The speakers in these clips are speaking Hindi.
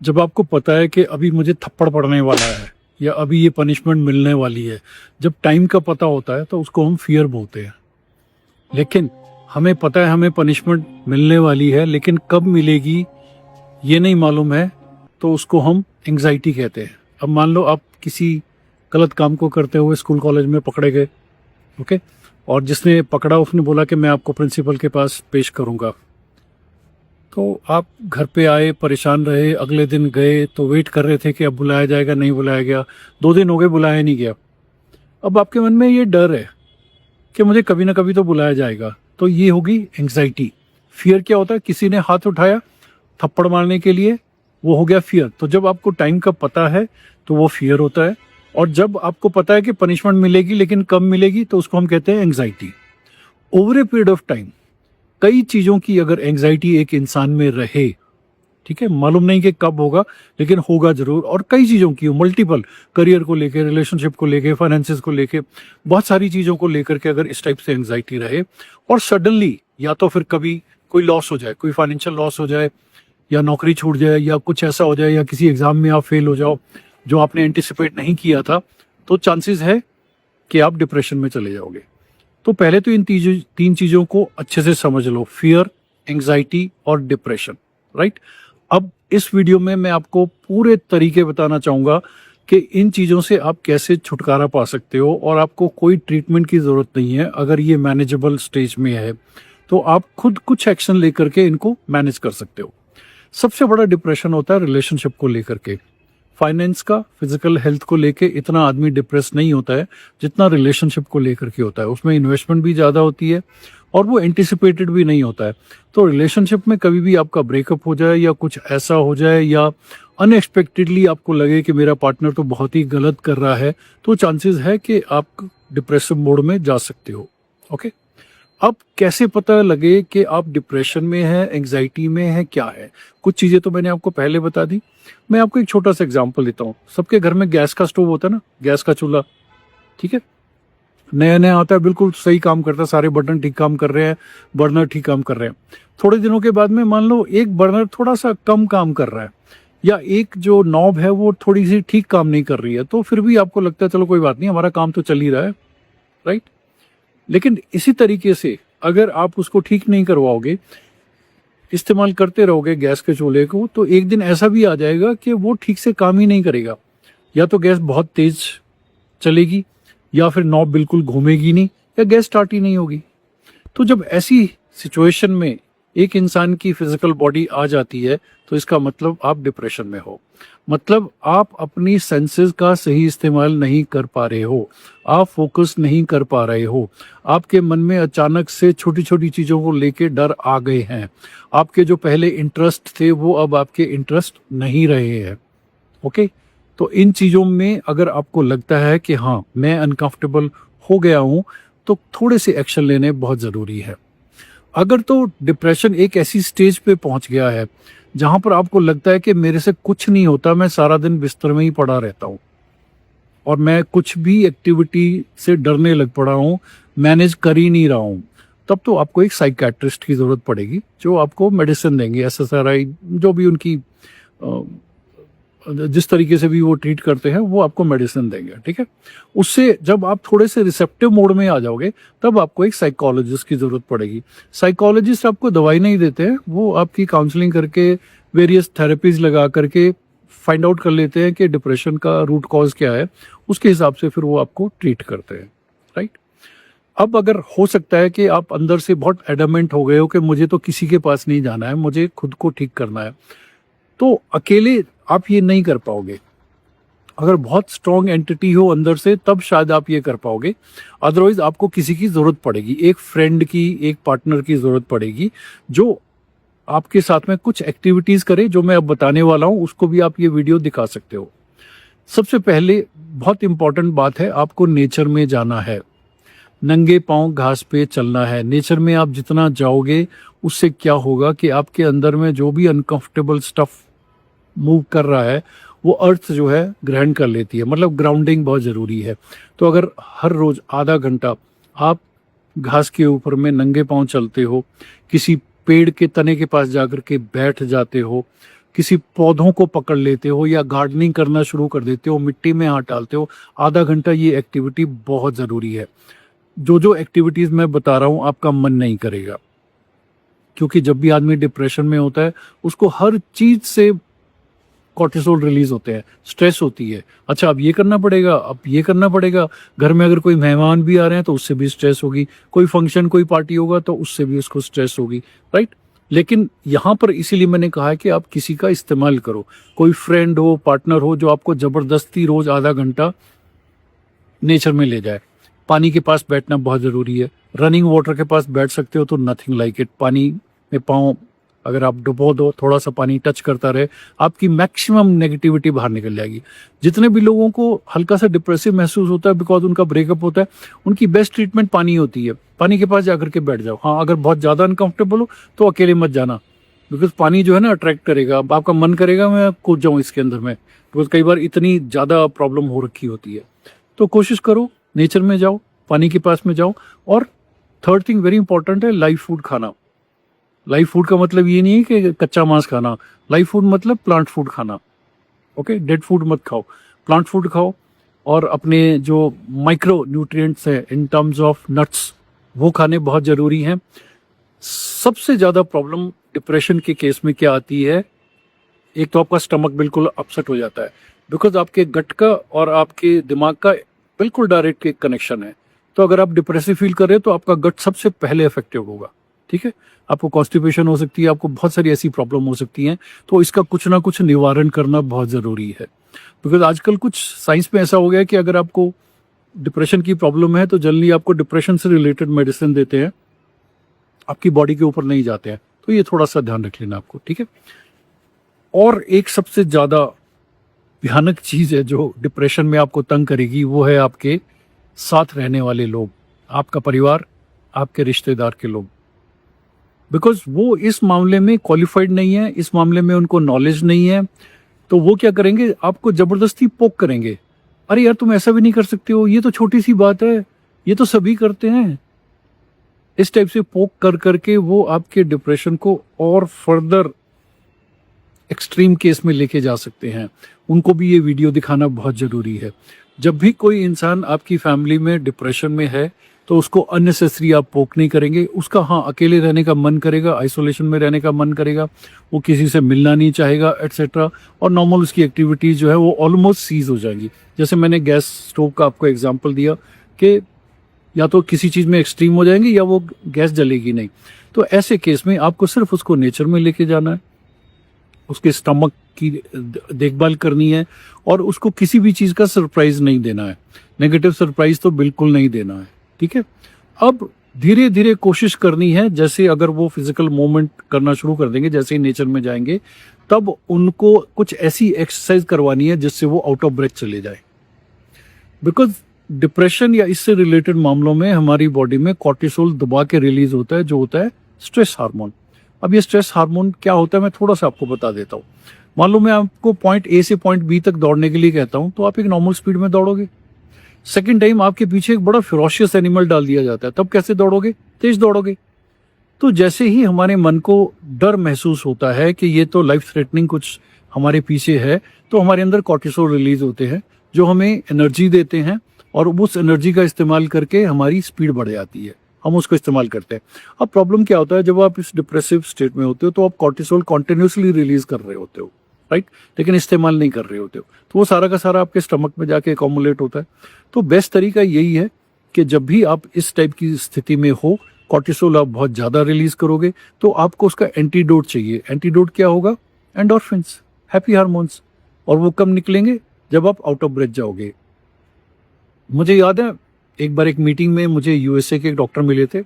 जब आपको पता है कि अभी मुझे थप्पड़ पड़ने वाला है या अभी ये पनिशमेंट मिलने वाली है, जब टाइम का पता होता है तो उसको हम फियर बोलते हैं। लेकिन हमें पता है हमें पनिशमेंट मिलने वाली है, लेकिन कब मिलेगी ये नहीं मालूम है, तो उसको हम एंग्जाइटी कहते हैं। अब मान लो आप किसी गलत काम को करते हुए स्कूल कॉलेज में पकड़े गए, ओके, और जिसने पकड़ा उसने बोला कि मैं आपको प्रिंसिपल के पास पेश करूंगा। तो आप घर पे आए, परेशान रहे, अगले दिन गए तो वेट कर रहे थे कि अब बुलाया जाएगा, नहीं बुलाया गया। 2 दिन हो गए, बुलाया नहीं गया। अब आपके मन में ये डर है कि मुझे कभी ना कभी तो बुलाया जाएगा, तो ये होगी एंग्जाइटी। फियर क्या होता है? किसी ने हाथ उठाया थप्पड़ मारने के लिए, वो हो गया फियर। तो जब आपको टाइम का पता है तो वो फियर होता है, और जब आपको पता है कि पनिशमेंट मिलेगी लेकिन कब मिलेगी तो उसको हम कहते हैं anxiety. Over a period of time कई चीजों की अगर एंग्जाइटी एक इंसान में रहे, ठीक है, मालूम नहीं कि कब होगा लेकिन होगा जरूर, और कई चीजों की हो, मल्टीपल, करियर को लेके, रिलेशनशिप को लेके, फाइनेंसेस को लेके, बहुत सारी चीजों को लेकर के अगर इस टाइप से एंग्जाइटी रहे, और सडनली या तो फिर कभी कोई लॉस हो जाए, कोई फाइनेंशियल लॉस हो जाए, या नौकरी छूट जाए, या कुछ ऐसा हो जाए, या किसी एग्जाम में आप फेल हो जाओ जो आपने एंटिसिपेट नहीं किया था, तो चांसेस है कि आप डिप्रेशन में चले जाओगे। तो पहले तो इन 3 चीजों को अच्छे से समझ लो, फियर, एंग्जाइटी और डिप्रेशन, राइट। अब इस वीडियो में मैं आपको पूरे तरीके बताना चाहूंगा कि इन चीजों से आप कैसे छुटकारा पा सकते हो, और आपको कोई ट्रीटमेंट की जरूरत नहीं है। अगर ये मैनेजेबल स्टेज में है तो आप खुद कुछ एक्शन लेकर के इनको मैनेज कर सकते हो। सबसे बड़ा डिप्रेशन होता है रिलेशनशिप को लेकर के। फाइनेंस का, फिजिकल हेल्थ को लेके इतना आदमी डिप्रेस नहीं होता है जितना रिलेशनशिप को लेकर के होता है। उसमें इन्वेस्टमेंट भी ज्यादा होती है और वो एंटिसिपेटेड भी नहीं होता है। तो रिलेशनशिप में कभी भी आपका ब्रेकअप हो जाए या कुछ ऐसा हो जाए, या अनएक्सपेक्टेडली आपको लगे कि मेरा पार्टनर तो बहुत ही गलत कर रहा है, तो चांसेस है कि आप डिप्रेसिव मोड में जा सकते हो। ओके, अब कैसे पता लगे कि आप डिप्रेशन में है, एंग्जाइटी में है, क्या है? कुछ चीजें तो मैंने आपको पहले बता दी। मैं आपको एक छोटा सा एग्जांपल देता हूँ। सबके घर में गैस का स्टोव होता है ना, गैस का चूल्हा, ठीक है, नया नया आता है, बिल्कुल सही काम करता है, सारे बटन ठीक काम कर रहे हैं, बर्नर ठीक काम कर रहे हैं। थोड़े दिनों के बाद में मान लो एक बर्नर थोड़ा सा कम काम कर रहा है, या एक जो नॉब है वो थोड़ी सी ठीक काम नहीं कर रही है, तो फिर भी आपको लगता है चलो कोई बात नहीं, हमारा काम तो चल ही रहा है, राइट। लेकिन इसी तरीके से अगर आप उसको ठीक नहीं करवाओगे, इस्तेमाल करते रहोगे गैस के चूल्हे को, तो एक दिन ऐसा भी आ जाएगा कि वो ठीक से काम ही नहीं करेगा। या तो गैस बहुत तेज चलेगी, या फिर नॉब बिल्कुल घूमेगी नहीं, या गैस स्टार्ट ही नहीं होगी। तो जब ऐसी सिचुएशन में एक इंसान की फिजिकल बॉडी आ जाती है, तो इसका मतलब आप डिप्रेशन में हो। मतलब आप अपनी सेंसेस का सही इस्तेमाल नहीं कर पा रहे हो, आप फोकस नहीं कर पा रहे हो, आपके मन में अचानक से छोटी छोटी चीजों को लेके डर आ गए हैं, आपके जो पहले इंटरेस्ट थे वो अब आपके इंटरेस्ट नहीं रहे हैं। ओके, तो इन चीजों में अगर आपको लगता है कि हाँ मैं अनकंफर्टेबल हो गया हूं, तो थोड़े से एक्शन लेने बहुत जरूरी है। अगर तो डिप्रेशन एक ऐसी स्टेज पे पहुंच गया है जहां पर आपको लगता है कि मेरे से कुछ नहीं होता, मैं सारा दिन बिस्तर में ही पड़ा रहता हूं, और मैं कुछ भी एक्टिविटी से डरने लग पड़ा हूं, मैनेज कर ही नहीं रहा हूं, तब तो आपको एक साइकियाट्रिस्ट की जरूरत पड़ेगी, जो आपको मेडिसिन देंगे, SSRI, जो भी उनकी जिस तरीके से भी वो ट्रीट करते हैं वो आपको मेडिसिन देंगे, ठीक है। उससे जब आप थोड़े से रिसेप्टिव मोड में आ जाओगे, तब आपको एक साइकोलॉजिस्ट की जरूरत पड़ेगी। साइकोलॉजिस्ट आपको दवाई नहीं देते हैं, वो आपकी काउंसलिंग करके, वेरियस थेरेपीज लगा करके फाइंड आउट कर लेते हैं कि डिप्रेशन का रूट कॉज क्या है, उसके हिसाब से फिर वो आपको ट्रीट करते हैं, राइट। अब अगर हो सकता है कि आप अंदर से बहुत एडमेंट हो गए हो कि मुझे तो किसी के पास नहीं जाना है, मुझे खुद को ठीक करना है, तो अकेले आप ये नहीं कर पाओगे। अगर बहुत स्ट्रॉन्ग एंटिटी हो अंदर से, तब शायद आप ये कर पाओगे। अदरवाइज आपको किसी की जरूरत पड़ेगी, एक फ्रेंड की, एक पार्टनर की जरूरत पड़ेगी, जो आपके साथ में कुछ एक्टिविटीज करे, जो मैं अब बताने वाला हूं उसको भी आप ये वीडियो दिखा सकते हो। सबसे पहले बहुत इंपॉर्टेंट बात है, आपको नेचर में जाना है, नंगे पांव घास पे चलना है। नेचर में आप जितना जाओगे उससे क्या होगा कि आपके अंदर में जो भी अनकंफर्टेबल स्टफ मूव कर रहा है वो अर्थ जो है ग्रहण कर लेती है। मतलब ग्राउंडिंग बहुत जरूरी है। तो अगर हर रोज आधा घंटा आप घास के ऊपर में नंगे पांव चलते हो, किसी पेड़ के तने के पास जाकर के बैठ जाते हो, किसी पौधों को पकड़ लेते हो या गार्डनिंग करना शुरू कर देते हो, मिट्टी में हाथ डालते हो, आधा घंटा ये एक्टिविटी बहुत ज़रूरी है। जो जो एक्टिविटीज़ मैं बता रहा हूँ आपका मन नहीं करेगा, क्योंकि जब भी आदमी डिप्रेशन में होता है उसको हर चीज़ से कॉर्टिसोल रिलीज होते हैं, स्ट्रेस होती है। अच्छा अब ये करना पड़ेगा, अब ये करना पड़ेगा, घर में अगर कोई मेहमान भी आ रहे हैं तो उससे भी स्ट्रेस होगी, कोई फंक्शन कोई पार्टी होगा तो उससे भी उसको स्ट्रेस होगी, राइट। लेकिन यहाँ पर इसीलिए मैंने कहा है कि आप किसी का इस्तेमाल करो, कोई फ्रेंड हो, पार्टनर हो जो आपको ज़बरदस्ती रोज आधा घंटा नेचर में ले जाए। पानी के पास बैठना बहुत ज़रूरी है, रनिंग वाटर के पास बैठ सकते हो तो नथिंग लाइक इट। पानी में पाँव अगर आप डुबो दो, थोड़ा सा पानी टच करता रहे, आपकी मैक्सिमम नेगेटिविटी बाहर निकल जाएगी। जितने भी लोगों को हल्का सा डिप्रेसिव महसूस होता है बिकॉज उनका ब्रेकअप होता है, उनकी बेस्ट ट्रीटमेंट पानी होती है। पानी के पास जाकर के बैठ जाओ। हाँ अगर बहुत ज़्यादा अनकंफर्टेबल हो तो अकेले मत जाना, बिकॉज पानी जो है ना अट्रैक्ट करेगा, आपका मन करेगा मैं कूद जाऊँ इसके अंदर में, बिकॉज कई बार इतनी ज़्यादा प्रॉब्लम हो रखी होती है। तो कोशिश करो नेचर में जाओ, पानी के पास में जाओ। और थर्ड थिंग वेरी इंपॉर्टेंट है, लाइव फूड खाना। लाइव फूड का मतलब ये नहीं है कि कच्चा मांस खाना, लाइव फूड मतलब प्लांट फूड खाना। ओके, डेड फूड मत खाओ, प्लांट फूड खाओ। और अपने जो माइक्रो न्यूट्रिएंट्स हैं इन टर्म्स ऑफ नट्स, वो खाने बहुत ज़रूरी हैं। सबसे ज़्यादा प्रॉब्लम डिप्रेशन के केस में क्या आती है, एक तो आपका स्टमक बिल्कुल अपसेट हो जाता है, बिकॉज आपके गट का और आपके दिमाग का बिल्कुल डायरेक्ट एक कनेक्शन है। तो अगर आप डिप्रेसिव फील कर रहे हो तो आपका गट सबसे पहले इफेक्टिव होगा, ठीक है। आपको कॉन्स्टिपेशन हो सकती है, आपको बहुत सारी ऐसी प्रॉब्लम हो सकती हैं, तो इसका कुछ ना कुछ निवारण करना बहुत ज़रूरी है। बिकॉज आजकल कुछ साइंस में ऐसा हो गया है कि अगर आपको डिप्रेशन की प्रॉब्लम है तो जल्दी आपको डिप्रेशन से रिलेटेड मेडिसिन देते हैं, आपकी बॉडी के ऊपर नहीं जाते हैं। तो ये थोड़ा सा ध्यान रख लेना आपको, ठीक है। और एक सबसे ज़्यादा भयानक चीज़ है जो डिप्रेशन में आपको तंग करेगी, वो है आपके साथ रहने वाले लोग, आपका परिवार, आपके रिश्तेदार के लोग। बिकॉज वो इस मामले में क्वालिफाइड नहीं है, इस मामले में उनको नॉलेज नहीं है, तो वो क्या करेंगे, आपको जबरदस्ती पोक करेंगे। अरे यार तुम ऐसा भी नहीं कर सकते हो, ये तो छोटी सी बात है, ये तो सभी करते हैं। इस टाइप से पोक कर करके वो आपके डिप्रेशन को और फर्दर एक्सट्रीम केस में लेके जा सकते हैं। उनको भी ये वीडियो दिखाना बहुत ज़रूरी है। जब भी कोई इंसान आपकी फैमिली में डिप्रेशन में है तो उसको अननेसेसरी आप पोक नहीं करेंगे। उसका हाँ अकेले रहने का मन करेगा, आइसोलेशन में रहने का मन करेगा, वो किसी से मिलना नहीं चाहेगा एट्सेट्रा, और नॉर्मल उसकी एक्टिविटीज़ जो है वो ऑलमोस्ट सीज हो जाएंगी। जैसे मैंने गैस स्टोव का आपको एग्जाम्पल दिया कि या तो किसी चीज़ में एक्सट्रीम हो जाएंगे या वो गैस जलेगी नहीं। तो ऐसे केस में आपको सिर्फ उसको नेचर में लेके जाना है, उसके स्टमक की देखभाल करनी है, और उसको किसी भी चीज़ का सरप्राइज नहीं देना है, नेगेटिव सरप्राइज तो बिल्कुल नहीं देना है, ठीक है। अब धीरे धीरे कोशिश करनी है, जैसे अगर वो फिजिकल मूवमेंट करना शुरू कर देंगे, जैसे ही नेचर में जाएंगे, तब उनको कुछ ऐसी एक्सरसाइज करवानी है जिससे वो आउट ऑफ ब्रेथ चले जाए। बिकॉज डिप्रेशन या इससे रिलेटेड मामलों में हमारी बॉडी में कॉर्टिसोल दबा के रिलीज होता है, जो होता है स्ट्रेस हार्मोन। अब ये स्ट्रेस हार्मोन क्या होता है मैं थोड़ा सा आपको बता देता हूँ। मान लो मैं आपको पॉइंट ए से पॉइंट बी तक दौड़ने के लिए कहता हूँ, तो आप एक नॉर्मल स्पीड में दौड़ोगे। सेकंड टाइम आपके पीछे एक बड़ा फिरोशियस एनिमल डाल दिया जाता है, तब कैसे दौड़ोगे, तेज दौड़ोगे। तो जैसे ही हमारे मन को डर महसूस होता है कि ये तो लाइफ थ्रेटनिंग कुछ हमारे पीछे है, तो हमारे अंदर कॉर्टिसोल रिलीज होते हैं जो हमें एनर्जी देते हैं, और उस एनर्जी का इस्तेमाल करके हमारी स्पीड बढ़ जाती है, हम उसको इस्तेमाल करते हैं। अब प्रॉब्लम क्या होता है, जब आप इस डिप्रेसिव स्टेट में होते हो तो आप कॉर्टिसोल कॉन्टिन्यूसली रिलीज कर रहे होते हो, राइट, लेकिन इस्तेमाल नहीं कर रहे होते हो, तो वो सारा का सारा आपके स्टमक में जाके अकोमुलेट होता है। तो बेस्ट तरीका यही है कि जब भी आप इस टाइप की स्थिति में हो, कॉर्टिसोल आप बहुत ज़्यादा रिलीज करोगे, तो आपको उसका एंटीडोट चाहिए। एंटीडोट क्या होगा, एंडोर्फिन्स, हैप्पी हार्मोन्स, और वो कब निकलेंगे, जब आप आउट ऑफ ब्रेथ जाओगे। मुझे याद है एक बार एक मीटिंग में मुझे यूएसए के एक डॉक्टर मिले थे,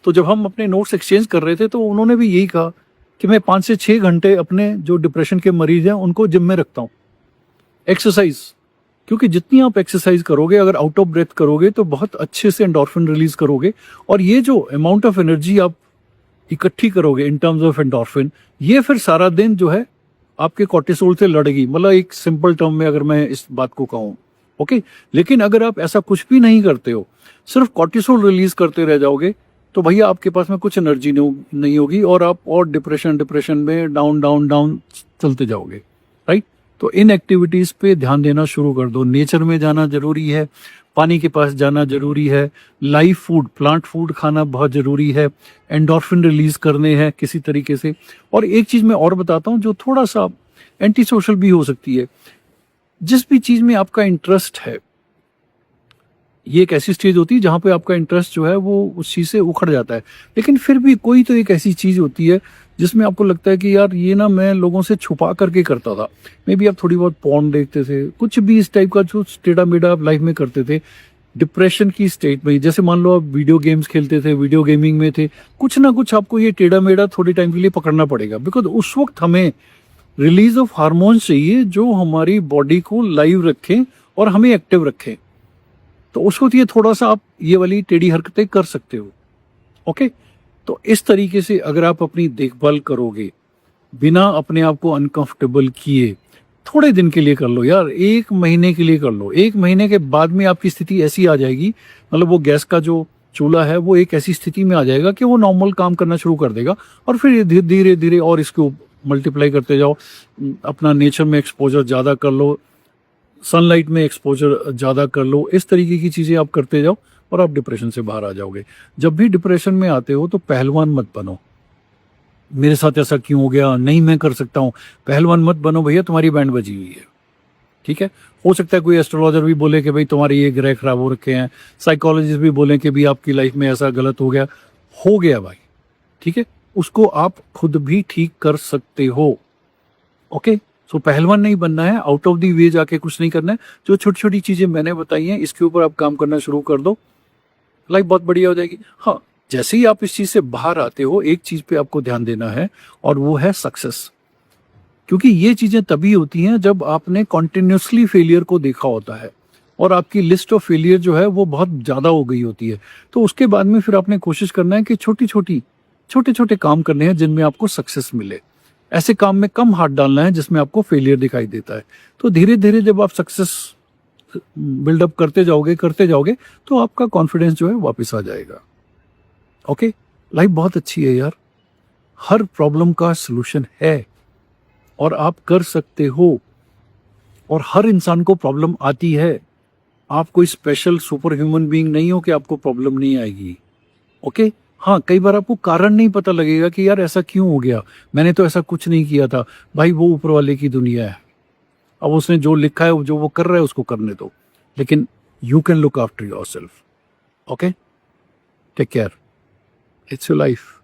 तो जब हम अपने नोट्स एक्सचेंज कर रहे थे तो उन्होंने भी यही कहा कि मैं 5 से 6 घंटे अपने जो डिप्रेशन के मरीज हैं उनको जिम में रखता हूँ। एक्सरसाइज, क्योंकि जितनी आप एक्सरसाइज करोगे, अगर आउट ऑफ ब्रेथ करोगे तो बहुत अच्छे से एंडोर्फिन रिलीज करोगे, और ये जो अमाउंट ऑफ एनर्जी आप इकट्ठी करोगे इन टर्म्स ऑफ एंडोर्फिन, ये फिर सारा दिन जो है आपके कॉर्टिसोल से लड़ेगी। मतलब एक सिंपल टर्म में अगर मैं इस बात को कहूँ, ओके। लेकिन अगर आप ऐसा कुछ भी नहीं करते हो, सिर्फ कॉर्टिसोल रिलीज करते रह जाओगे, तो भैया आपके पास में कुछ एनर्जी नहीं होगी, और आप और डिप्रेशन में डाउन डाउन डाउन चलते जाओगे, राइट। तो इन एक्टिविटीज पे ध्यान देना शुरू कर दो। नेचर में जाना जरूरी है, पानी के पास जाना जरूरी है, लाइव फूड प्लांट फूड खाना बहुत जरूरी है, एंडोर्फिन रिलीज करने हैं किसी तरीके से। और एक चीज मैं और बताता हूँ जो थोड़ा सा एंटी सोशल भी हो सकती है। जिस भी चीज में आपका इंटरेस्ट है, ये एक ऐसी स्टेज होती है जहां पे आपका इंटरेस्ट जो है वो उस चीज से उखड़ जाता है, लेकिन फिर भी कोई तो एक ऐसी चीज होती है जिसमें आपको लगता है कि यार ये ना मैं लोगों से छुपा करके करता था। मे बी आप थोड़ी बहुत पॉर्न देखते थे, कुछ भी इस टाइप का जो टेढ़ा मेढ़ा आप लाइफ में करते थे, डिप्रेशन की स्टेट में। जैसे मान लो आप वीडियो गेम्स खेलते थे, वीडियो गेमिंग में थे, कुछ ना कुछ आपको ये टेढ़ा मेढ़ा थोड़ी टाइम के लिए पकड़ना पड़ेगा, बिकॉज उस वक्त हमें रिलीज ऑफ हार्मोन्स चाहिए जो हमारी बॉडी को लाइव रखें और हमें एक्टिव रखें। तो उसको ये थोड़ा सा आप ये वाली टेढ़ी हरकतें कर सकते हो। ओके, तो इस तरीके से अगर आप अपनी देखभाल करोगे बिना अपने आप को अनकंफर्टेबल किए, थोड़े दिन के लिए कर लो यार, 1 महीने के लिए कर लो। 1 महीने के बाद में आपकी स्थिति ऐसी आ जाएगी, मतलब वो गैस का जो चूल्हा है वो एक ऐसी स्थिति में आ जाएगा कि वो नॉर्मल काम करना शुरू कर देगा। और फिर धीरे धीरे और इसको मल्टीप्लाई करते जाओ। अपना नेचर में एक्सपोजर ज़्यादा कर लो, सनलाइट में एक्सपोजर ज़्यादा कर लो, इस तरीके की चीज़ें आप करते जाओ और आप डिप्रेशन से बाहर आ जाओगे। जब भी डिप्रेशन में आते हो तो पहलवान मत बनो, मेरे साथ ऐसा क्यों हो गया, नहीं मैं कर सकता हूँ। पहलवान मत बनो भैया, तुम्हारी बैंड बजी हुई है, ठीक है। हो सकता है कोई एस्ट्रोलॉजर भी बोले कि भाई तुम्हारे ये ग्रह खराब हो रखे हैं, साइकोलॉजिस्ट भी बोले कि भाई आपकी लाइफ में ऐसा गलत हो गया भाई, ठीक है। उसको आप खुद भी ठीक कर सकते हो। ओके, सो पहलवान नहीं बनना है, आउट ऑफ दी वे जाके कुछ नहीं करना है। जो छोटी छोटी चीजें मैंने बताई हैं इसके ऊपर आप काम करना शुरू कर दो, लाइफ बहुत बढ़िया हो जाएगी। हाँ, जैसे ही आप इस चीज से बाहर आते हो एक चीज पे आपको ध्यान देना है और वो है सक्सेस। क्योंकि ये चीजें तभी होती हैं जब आपने कॉन्टिन्यूसली फेलियर को देखा होता है और आपकी लिस्ट ऑफ फेलियर जो है वो बहुत ज्यादा हो गई होती है। तो उसके बाद में फिर आपने कोशिश करना है कि छोटे छोटे काम करने हैं जिनमें आपको सक्सेस मिले। ऐसे काम में कम हाथ डालना है जिसमें आपको फेलियर दिखाई देता है। तो धीरे धीरे जब आप सक्सेस बिल्डअप करते जाओगे तो आपका कॉन्फिडेंस जो है वापस आ जाएगा। ओके, लाइफ बहुत अच्छी है यार, हर प्रॉब्लम का सलूशन है और आप कर सकते हो। और हर इंसान को प्रॉब्लम आती है, आप कोई स्पेशल सुपर ह्यूमन बीइंग नहीं हो कि आपको प्रॉब्लम नहीं आएगी। ओके, हाँ, कई बार आपको कारण नहीं पता लगेगा कि यार ऐसा क्यों हो गया, मैंने तो ऐसा कुछ नहीं किया था। भाई वो ऊपर वाले की दुनिया है, अब उसने जो लिखा है जो वो कर रहा है उसको करने दो, लेकिन you can look after yourself. Okay, take care, it's your life.